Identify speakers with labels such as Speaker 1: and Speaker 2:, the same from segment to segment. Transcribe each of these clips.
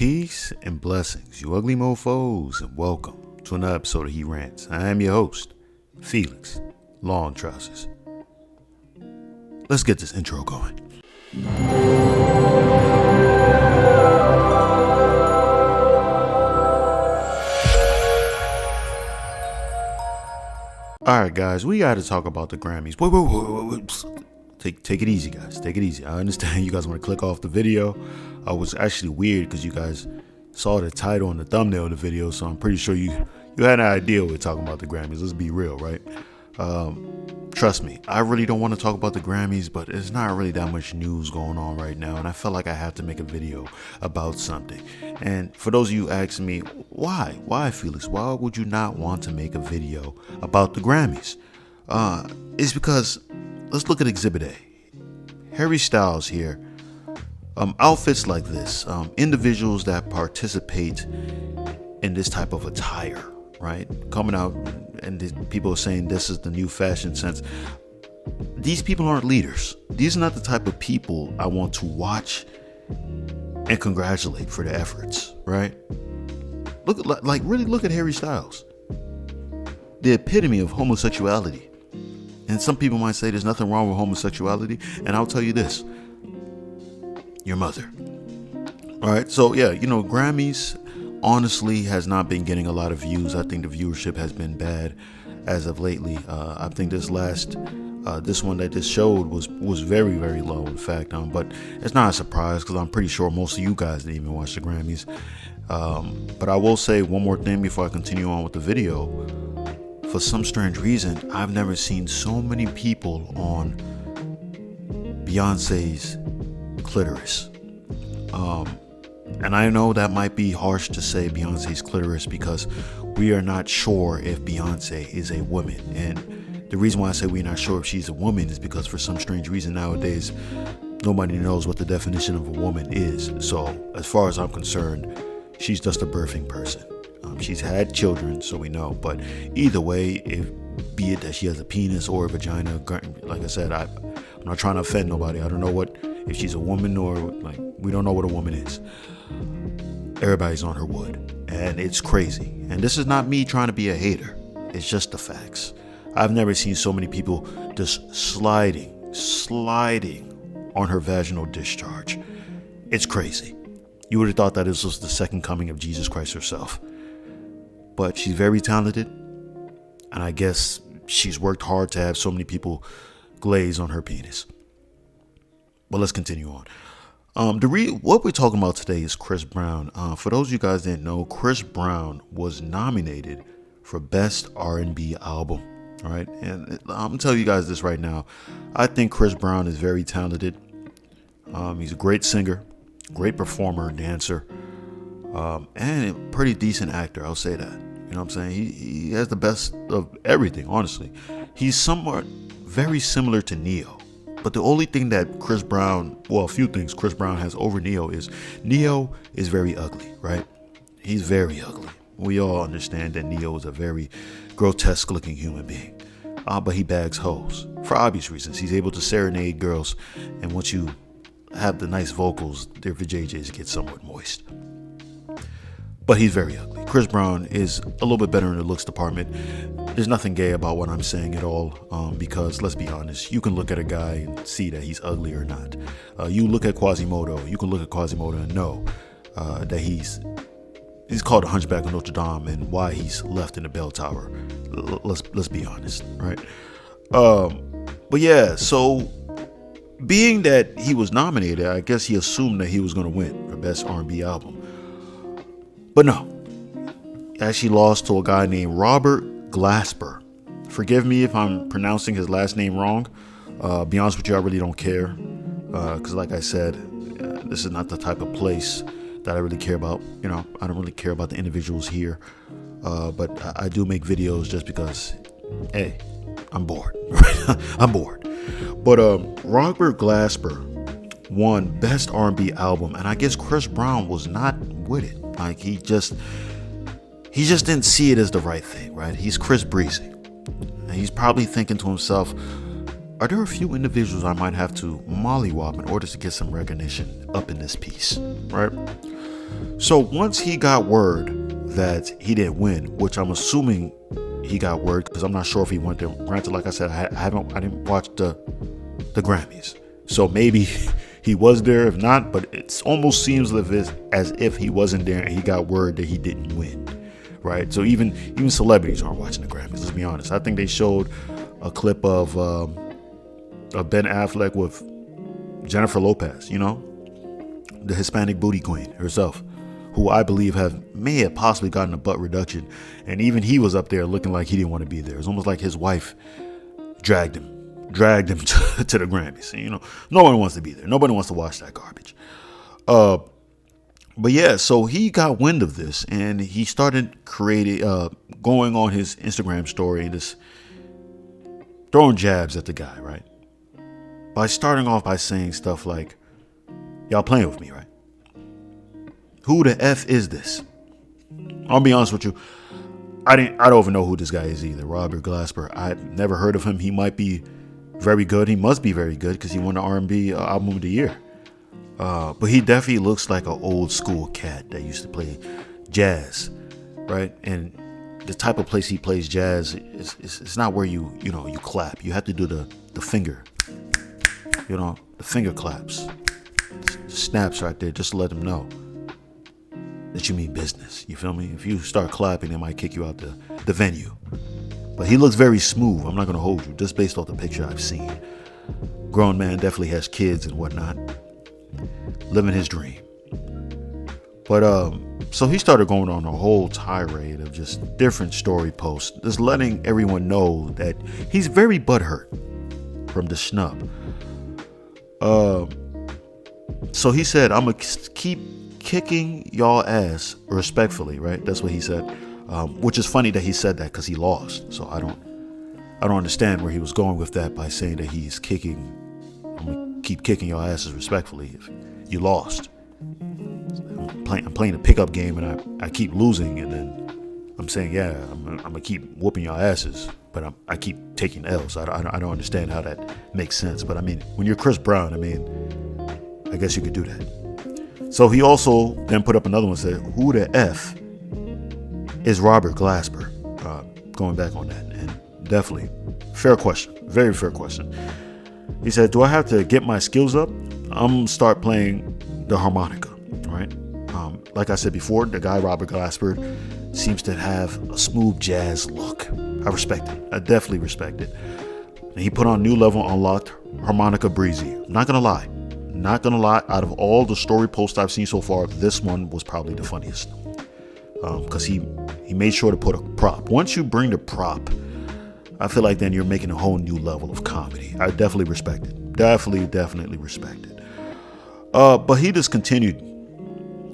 Speaker 1: Peace and blessings, you ugly mofos, and welcome to another episode of He Rants. I am your host, Felix Long Trousers. Let's get this intro going. Alright guys, we gotta talk about the Grammys. Wait. Take it easy, guys. Take it easy. I understand you guys want to click off the video. It was actually weird because you guys saw the title and the thumbnail of the video, so I'm pretty sure you had an idea we're talking about the Grammys. Let's be real, right? Trust me, I really don't want to talk about the Grammys, but there's not really that much news going on right now, and I felt like I have to make a video about something. And for those of you asking me, why, Felix? Why would you not want to make a video about the Grammys? It's because let's look at Exhibit A. Harry Styles here. Outfits like this, individuals that participate in this type of attire, right? Coming out and people are saying this is the new fashion sense. These people aren't leaders. These are not the type of people I want to watch and congratulate for their efforts, right? Really look at Harry Styles. The epitome of homosexuality. And some people might say there's nothing wrong with homosexuality. And I'll tell you this. Your mother. All right. So, yeah, Grammys honestly has not been getting a lot of views. I think the viewership has been bad as of lately. I think this one that just showed was very, very low, in fact. But it's not a surprise because I'm pretty sure most of you guys didn't even watch the Grammys. But I will say one more thing before I continue on with the video. For some strange reason, I've never seen so many people on Beyonce's clitoris. And I know that might be harsh to say Beyonce's clitoris because we are not sure if Beyonce is a woman. And the reason why I say we're not sure if she's a woman is because for some strange reason nowadays, nobody knows what the definition of a woman is. So as far as I'm concerned, she's just a birthing person. She's had children, so we know. But either way, be it that she has a penis or a vagina, like I said, I'm not trying to offend nobody. I don't know if she's a woman or we don't know what a woman is. Everybody's on her wood, and it's crazy. And this is not me trying to be a hater. It's just the facts. I've never seen so many people just sliding on her vaginal discharge. It's crazy. You would have thought that this was the second coming of Jesus Christ herself. But she's very talented, and I guess she's worked hard to have so many people glaze on her penis. But let's continue on. What we're talking about today is Chris Brown. For those of you guys that didn't know, Chris Brown was nominated for Best R&B Album. All right, and I'm gonna tell you guys this right now. I think Chris Brown is very talented. He's a great singer, great performer, dancer. And a pretty decent actor, I'll say that. You know what I'm saying? He has the best of everything, honestly. He's somewhat very similar to Neo. But the only thing that a few things Chris Brown has over Neo is very ugly, right? He's very ugly. We all understand that Neo is a very grotesque looking human being. But he bags hoes for obvious reasons. He's able to serenade girls. And once you have the nice vocals, their vajayjays get somewhat moist. But he's very ugly. Chris Brown is a little bit better in the looks department. There's nothing gay about what I'm saying at all, because let's be honest, you can look at a guy and see that he's ugly or not. You look at Quasimodo, and know that he's called the Hunchback of Notre Dame and why he's left in the bell tower. Let's be honest, right? But yeah, so being that he was nominated, I guess he assumed that he was going to win for Best R&B Album. But no, he actually lost to a guy named Robert Glasper. Forgive me if I'm pronouncing his last name wrong. Be honest with you, I really don't care. Because like I said, this is not the type of place that I really care about. I don't really care about the individuals here. But I do make videos just because, hey, I'm bored. I'm bored. But Robert Glasper won Best R&B Album. And I guess Chris Brown was not with it. Like he just didn't see it as the right thing, right? He's Chris Breezy. And he's probably thinking to himself, are there a few individuals I might have to mollywop in order to get some recognition up in this piece, right? So once he got word that he didn't win, which I'm assuming he got word because I'm not sure if he went there. Granted, like I said, I didn't watch the Grammys, so maybe he was there. If not, but it almost seems as if he wasn't there and he got word that he didn't win, right? So even celebrities aren't watching the Grammys. Let's be honest. I think they showed a clip of Ben Affleck with Jennifer Lopez, the Hispanic booty queen herself, who I believe may have possibly gotten a butt reduction, and even he was up there looking like he didn't want to be there. It's almost like his wife dragged him to the Grammys. No one wants to be there. Nobody wants to watch that garbage. But yeah, so he got wind of this, and he started going on his Instagram story and just throwing jabs at the guy, right? By starting off by saying stuff like, "Y'all playing with me, right? Who the F is this?" I'll be honest with you. I don't even know who this guy is either. Robert Glasper. I've never heard of him. He might be very good. He must be very good because he won the R&B album of the year. But he definitely looks like an old school cat that used to play jazz, right? And the type of place he plays jazz it's not where you clap. You have to do the finger, the finger claps, the snaps right there, just to let them know that you mean business. You feel me? If you start clapping, they might kick you out the venue. But he looks very smooth. I'm not going to hold you, just based off the picture I've seen. Grown man, definitely has kids and whatnot. Living his dream. But so he started going on a whole tirade of just different story posts, just letting everyone know that he's very butthurt from the snub. So he said, "I'm going to keep kicking y'all ass respectfully," right? That's what he said, which is funny that he said that because he lost. So I don't understand where he was going with that by saying that I'm gonna keep kicking y'all asses respectfully if you lost. I'm playing a pickup game and I keep losing, and then I'm saying, yeah, I'm gonna keep whooping y'all asses, but I keep taking L's. I don't understand how that makes sense. But I mean, when you're Chris Brown, I guess you could do that. So he also then put up another one, said, "Who the F is Robert Glasper?" Going back on that, and definitely fair question, very fair question. He said, "Do I have to get my skills up? I'm gonna start playing the harmonica," right? Like I said before, the guy Robert Glasper seems to have a smooth jazz look. I respect it. I definitely respect it. And he put on New Level Unlocked, Harmonica Breezy. Not gonna lie, out of all the story posts I've seen so far, this one was probably the funniest. Because he made sure to put a prop. Once you bring the prop, I feel like then you're making a whole new level of comedy. I definitely respect it. Definitely respect it. But he just continued,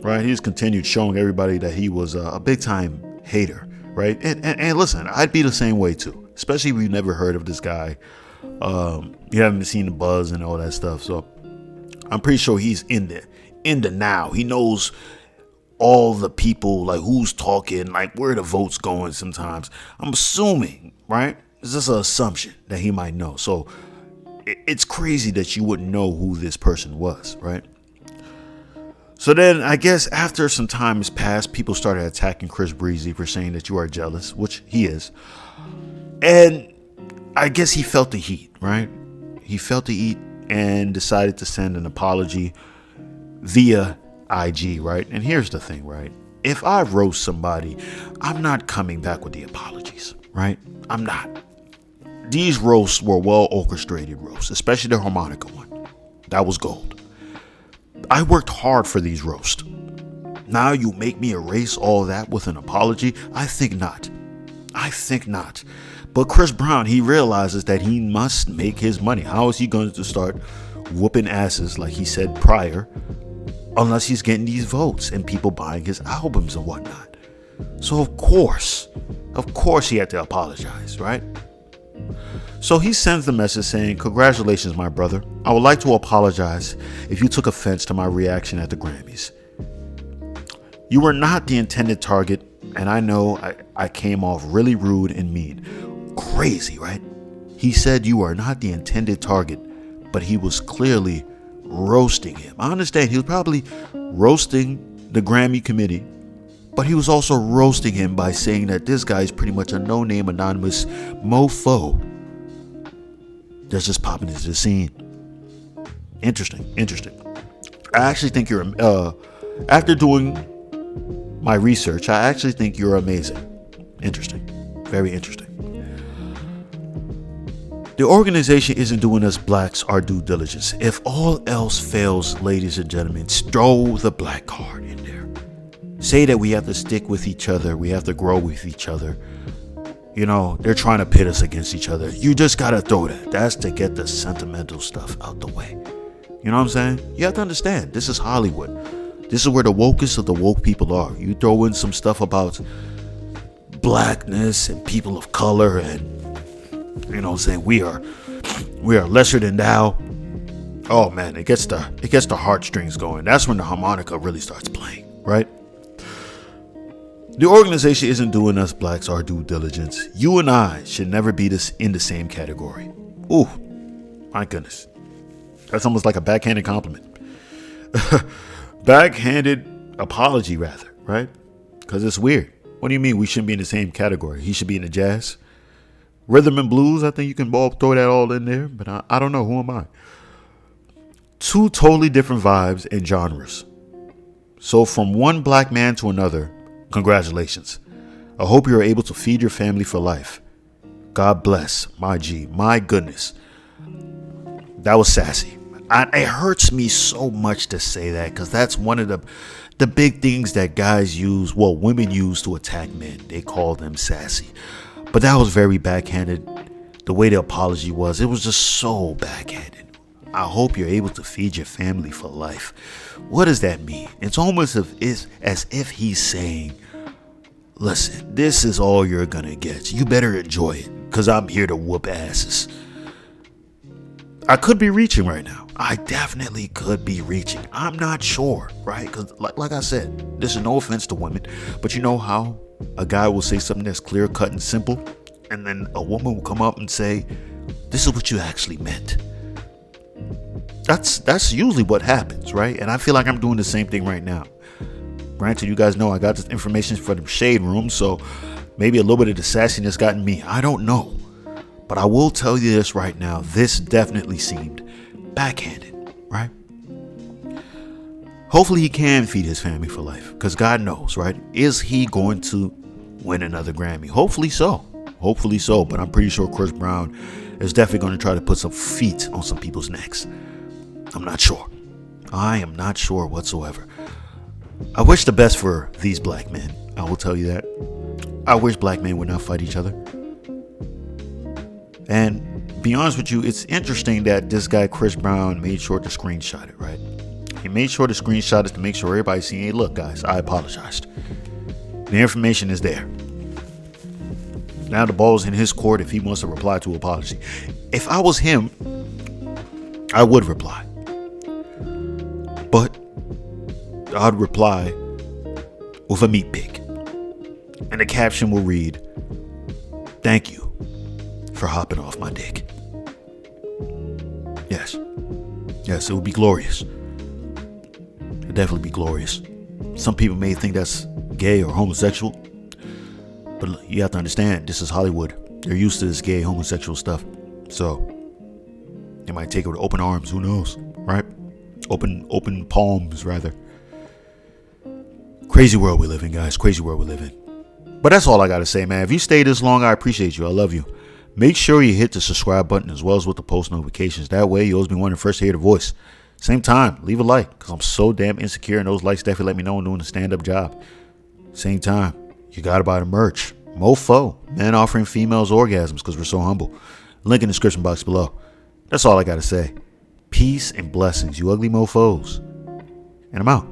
Speaker 1: right? He just continued showing everybody that he was a big time hater, right? And listen, I'd be the same way too, especially if you've never heard of this guy. You haven't seen the buzz and all that stuff. So I'm pretty sure he's in the now. He knows all the people, like who's talking, like where the vote's going sometimes. I'm assuming, right? It's just an assumption that he might know. So it's crazy that you wouldn't know who this person was, right? So then I guess after some time has passed, people started attacking Chris Breezy for saying that you are jealous, which he is. And I guess he felt the heat, right? He felt the heat and decided to send an apology via IG, right? And here's the thing, right? If I roast somebody, I'm not coming back with the apologies, right? I'm not. These roasts were well orchestrated roasts, especially the harmonica one. That was gold. I worked hard for these roasts. Now you make me erase all that with an apology? I think not. But Chris Brown, he realizes that he must make his money. How is he going to start whooping asses like he said prior, unless he's getting these votes and people buying his albums and whatnot? So of course he had to apologize, right? So he sends the message saying, "Congratulations, my brother. I would like to apologize if you took offense to my reaction at the Grammys. You were not the intended target, and I know I came off really rude and mean." Crazy, right? He said you are not the intended target, but he was clearly roasting him. I understand he was probably roasting the Grammy committee, but he was also roasting him by saying that this guy is pretty much a no-name anonymous mofo that's just popping into the scene. Interesting. I actually think you're, after doing my research, I actually think you're amazing. Interesting. Very interesting. The organization isn't doing us blacks our due diligence. If all else fails, ladies and gentlemen, throw the black card in there. Say that we have to stick with each other. We have to grow with each other. You know, they're trying to pit us against each other. You just got to throw that. That's to get the sentimental stuff out the way. You know what I'm saying? You have to understand, this is Hollywood. This is where the wokest of the woke people are. You throw in some stuff about blackness and people of color and, you know what I'm saying, we are lesser than thou. Oh man, it gets the heartstrings going. That's when the harmonica really starts playing, right? The organization isn't doing us blacks our due diligence. You and I should never be in the same category. Ooh, my goodness. That's almost like a backhanded compliment. Backhanded apology, rather, right? Because it's weird. What do you mean we shouldn't be in the same category? He should be in the jazz? Rhythm and blues, I think you can throw that all in there. But I don't know. Who am I? Two totally different vibes and genres. So from one black man to another, congratulations. I hope you're able to feed your family for life. God bless, my G. My goodness. That was sassy. It hurts me so much to say that because that's one of the big things that guys use, well, women use to attack men. They call them sassy. But that was very backhanded. The way the apology was, it was just so backhanded. I hope you're able to feed your family for life. What does that mean? It's almost as if he's saying, listen, this is all you're gonna get. You better enjoy it because I'm here to whoop asses. I could be reaching right now. I definitely could be reaching. I'm not sure, right? Because like I said, this is no offense to women, but you know how a guy will say something that's clear cut and simple, and then a woman will come up and say, this is what you actually meant. That's usually what happens, right? And I feel like I'm doing the same thing right now. Granted, you guys know I got this information from the shade room, so maybe a little bit of the sassiness got in me. I don't know. But I will tell you this right now. This definitely seemed backhanded, right? Hopefully he can feed his family for life. Because God knows, right? Is he going to win another Grammy? Hopefully so. But I'm pretty sure Chris Brown is definitely going to try to put some feet on some people's necks. I'm not sure. I am not sure whatsoever. I wish the best for these black men. I will tell you that. I wish black men would not fight each other. And be honest with you, it's interesting that this guy, Chris Brown, made sure to screenshot it, right? He made sure to screenshot it to make sure everybody's seeing, hey, look, guys, I apologized. The information is there. Now the ball's in his court if he wants to reply to an apology. If I was him, I would reply. But I'd reply with a meat pic. And the caption will read, thank you for hopping off my dick. Yes, it would be glorious. It'd definitely be glorious. Some people may think that's gay or homosexual, but look, you have to understand, this is Hollywood. They're used to this gay homosexual stuff, so they might take it with open arms. Who knows, right? Open palms, rather. Crazy world we live in, guys. Crazy world we live in. But that's all I gotta say, man. If you stayed this long, I appreciate you. I love you. Make sure you hit the subscribe button as well as with the post notifications. That way, you always be one of the first to hear the voice. Same time, leave a like, because I'm so damn insecure, and those likes definitely let me know I'm doing a stand-up job. Same time, you gotta buy the merch. Mofo, men offering females orgasms because we're so humble. Link in the description box below. That's all I gotta say. Peace and blessings, you ugly mofos. And I'm out.